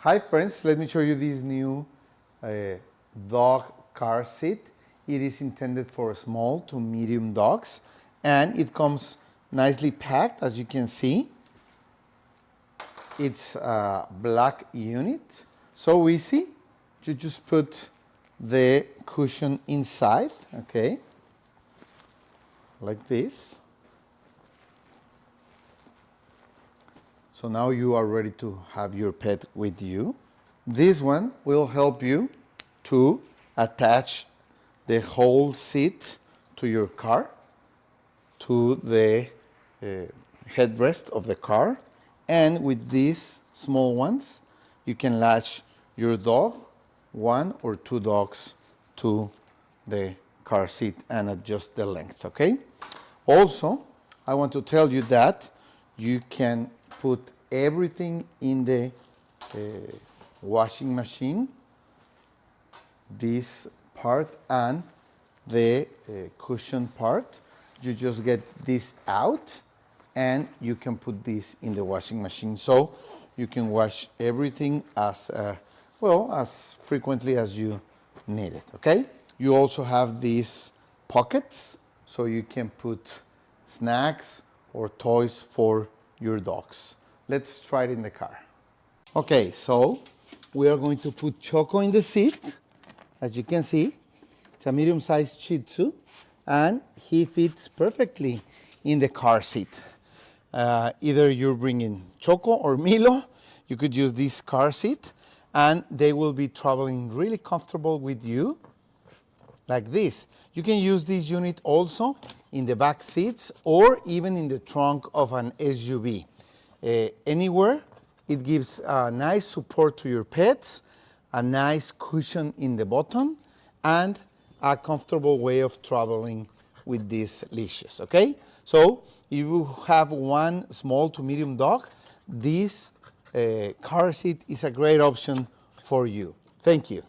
Hi friends, let me show you this new dog car seat. It is intended for small to medium dogs and it comes nicely packed, as you can see. It's a black unit, so easy. You just put the cushion inside, okay, like this. So now you are ready to have your pet with you. This one will help you to attach the whole seat to your car, to the headrest of the car. And with these small ones, you can latch your dog, one or two dogs, to the car seat and adjust the length, okay? Also, I want to tell you that you can put everything in the washing machine, this part and the cushion part. You just get this out and you can put this in the washing machine, so you can wash everything as as frequently as you need it, okay? You also have these pockets, so you can put snacks or toys for your dogs. Let's try it in the car. Okay, so we are going to put Choco in the seat. As you can see, it's a medium-sized Shih Tzu, and he fits perfectly in the car seat. Either you're bringing Choco or Milo, you could use this car seat, and they will be traveling really comfortable with you, like this. You can use this unit also in the back seats or even in the trunk of an SUV. Anywhere, it gives a nice support to your pets, a nice cushion in the bottom, and a comfortable way of traveling with these leashes, okay? So if you have one small to medium dog, this car seat is a great option for you. Thank you.